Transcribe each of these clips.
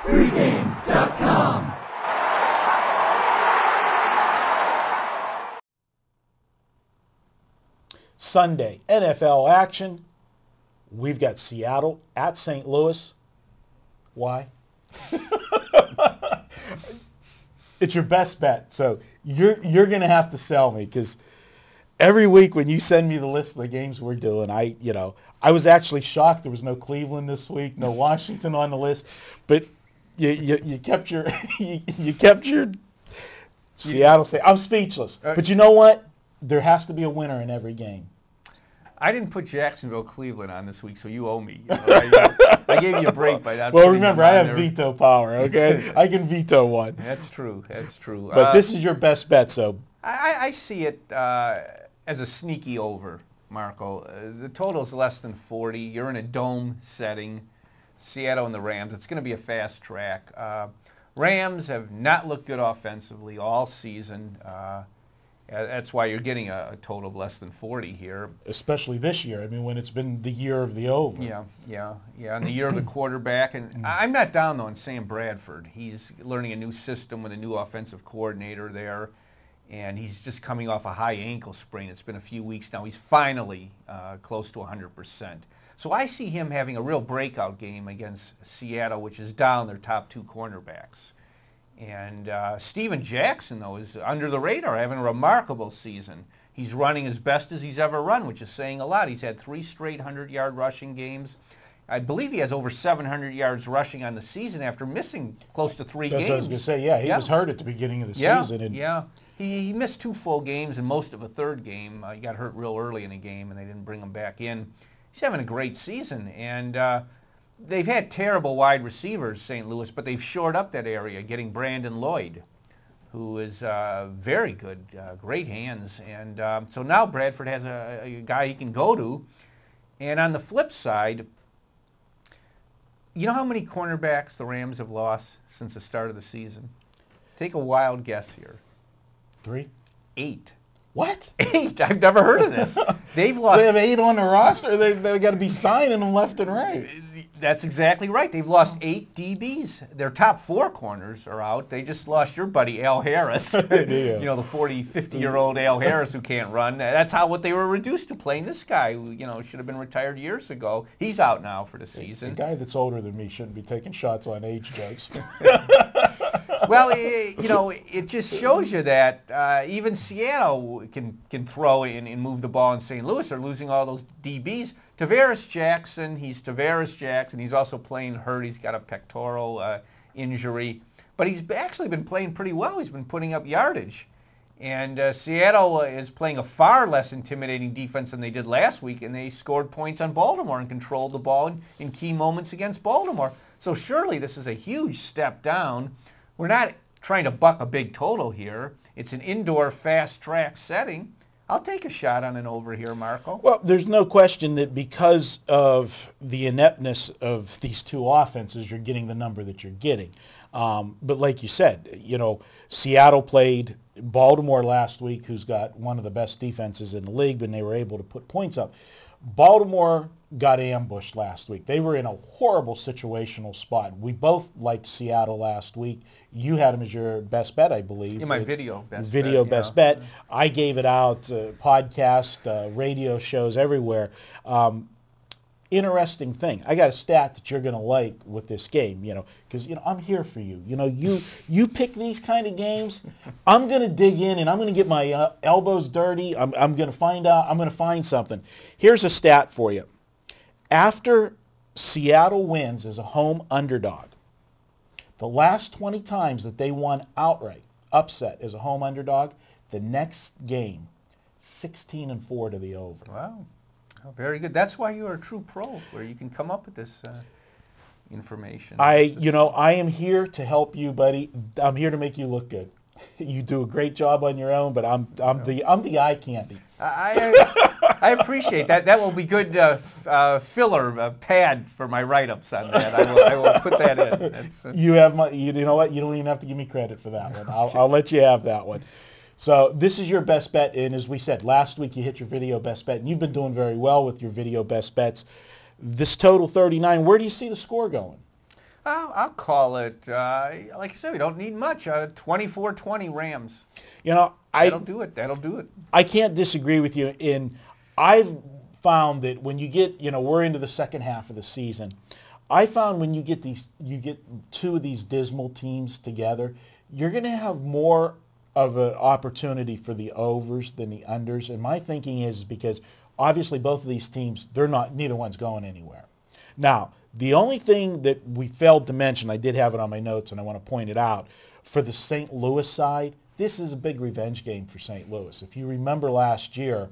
Pregame.com. Sunday, NFL action. We've got Seattle at St. Louis. Why? It's your best bet. So you're going to have to sell me, because every week when you send me the list of the games we're doing, I was actually shocked there was no Cleveland this week, no Washington on the list, but you kept your you kept your Seattle. I'm speechless. But you know what? There has to be a winner in every game. I didn't put Jacksonville, Cleveland on this week, so you owe me. I gave you a break by that. Well, remember, I have veto power, okay? I can veto one. That's true. That's true. But this is your best bet, so. I see it as a sneaky over, Marco. The total is less than 40. You're in a dome setting. Seattle and the Rams. It's going to be a fast track. Rams have not looked good offensively all season. That's why you're getting a total of less than 40 here. Especially this year. I mean, when it's been the year of the over. Yeah, and the year of the quarterback. And I'm not down, though, on Sam Bradford. He's learning a new system with a new offensive coordinator there, and he's just coming off a high ankle sprain. It's been a few weeks now. He's finally close to 100%. So I see him having a real breakout game against Seattle, which is down their top two cornerbacks. And Steven Jackson, though, is under the radar, having a remarkable season. He's running as best as he's ever run, which is saying a lot. He's had 3 straight 100-yard rushing games. I believe he has over 700 yards rushing on the season after missing close to 3 games. That's what I was going to say. Yeah, he was hurt at the beginning of the season. And He missed 2 full games and most of a third game. He got hurt real early in the game, and they didn't bring him back in. He's having a great season, and they've had terrible wide receivers, St. Louis, but they've shored up that area, getting Brandon Lloyd, who is very good, great hands. And so now Bradford has a guy he can go to. And on the flip side, you know how many cornerbacks the Rams have lost since the start of the season? Take a wild guess here. 3? 8. What? 8? I've never heard of this. They've lost. They have 8 on the roster. They got to be signing them left and right. That's exactly right. They've lost 8 DBs. Their top 4 corners are out. They just lost your buddy Al Harris. You know, the 40, 50-year-old Al Harris who can't run. That's what they were reduced to, playing this guy who, should have been retired years ago. He's out now for the season. A guy that's older than me shouldn't be taking shots on age jokes. Well, it just shows you that even Seattle can throw and move the ball, in St. Louis are losing all those DBs. Tavares Jackson, he's Tavares Jackson. He's also playing hurt. He's got a pectoral injury. But he's actually been playing pretty well. He's been putting up yardage. And Seattle is playing a far less intimidating defense than they did last week, and they scored points on Baltimore and controlled the ball in key moments against Baltimore. So surely this is a huge step down. We're not trying to buck a big total here. It's an indoor fast-track setting. I'll take a shot on an over here, Marco. Well, there's no question that because of the ineptness of these two offenses, you're getting the number that you're getting. But like you said, Seattle played Baltimore last week, who's got one of the best defenses in the league, and they were able to put points up. Baltimore got ambushed last week. They were in a horrible situational spot. We both liked Seattle last week. You had them as your best bet, I believe. Yeah, my video best bet. I gave it out, podcast, radio shows everywhere. Interesting thing. I got a stat that you're going to like with this game, because, I'm here for you. You pick these kind of games, I'm going to dig in and I'm going to get my elbows dirty. I'm going to find out. I'm going to find something. Here's a stat for you. After Seattle wins as a home underdog, the last 20 times that they won outright, upset as a home underdog, the next game, 16-4 to the over. Wow. Oh, very good. That's why you're a true pro, where you can come up with this information. I am here to help you, buddy. I'm here to make you look good. You do a great job on your own, but I'm the eye candy. I appreciate that. That will be good filler pad for my write-ups on that. I will put that in. You have my. You know what? You don't even have to give me credit for that one. I'll let you have that one. So this is your best bet, and as we said, last week you hit your video best bet, and you've been doing very well with your video best bets. This total 39, where do you see the score going? I'll call it, like I said, we don't need much, 24-20 Rams. You know, That'll do it. That'll do it. I can't disagree with you. I've found that when you get, we're into the second half of the season. I found when you get two of these dismal teams together, you're going to have more of an opportunity for the overs than the unders. And my thinking is because obviously both of these teams, neither one's going anywhere. Now, the only thing that we failed to mention, I did have it on my notes and I want to point it out, for the St. Louis side, this is a big revenge game for St. Louis. If you remember last year,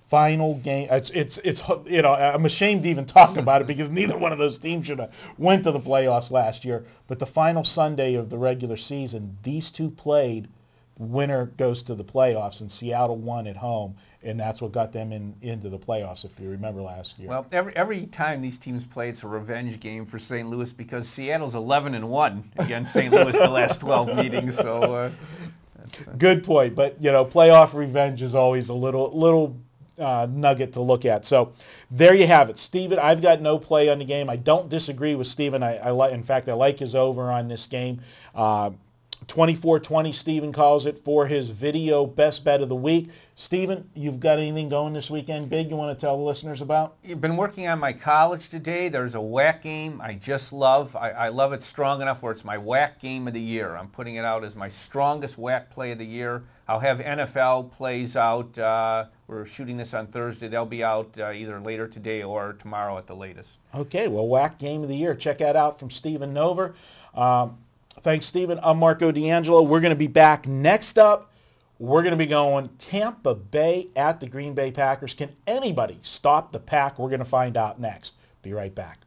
final game, I'm ashamed to even talk about it because neither one of those teams should have went to the playoffs last year. But the final Sunday of the regular season, these two played. Winner goes to the playoffs, and Seattle won at home, and that's what got them into the playoffs, if you remember last year. Well, every time these teams play, it's a revenge game for St. Louis because Seattle's 11-1 against St. Louis the last 12 meetings. So, good point. But playoff revenge is always a little nugget to look at. So there you have it, Steven. I've got no play on the game. I don't disagree with Steven. In fact, I like his over on this game. 24-20, Steven calls it for his video best bet of the week. Steven, you've got anything going this weekend big you want to tell the listeners about? I've been working on my college today. There's a whack game I just love. I love it strong enough where it's my whack game of the year. I'm putting it out as my strongest whack play of the year. I'll have NFL plays out. We're shooting this on Thursday. They'll be out either later today or tomorrow at the latest. Okay, well, whack game of the year. Check that out from Steven Nover. Thanks, Steven. I'm Marco D'Angelo. We're going to be back next up. We're going to be going Tampa Bay at the Green Bay Packers. Can anybody stop the Pack? We're going to find out next. Be right back.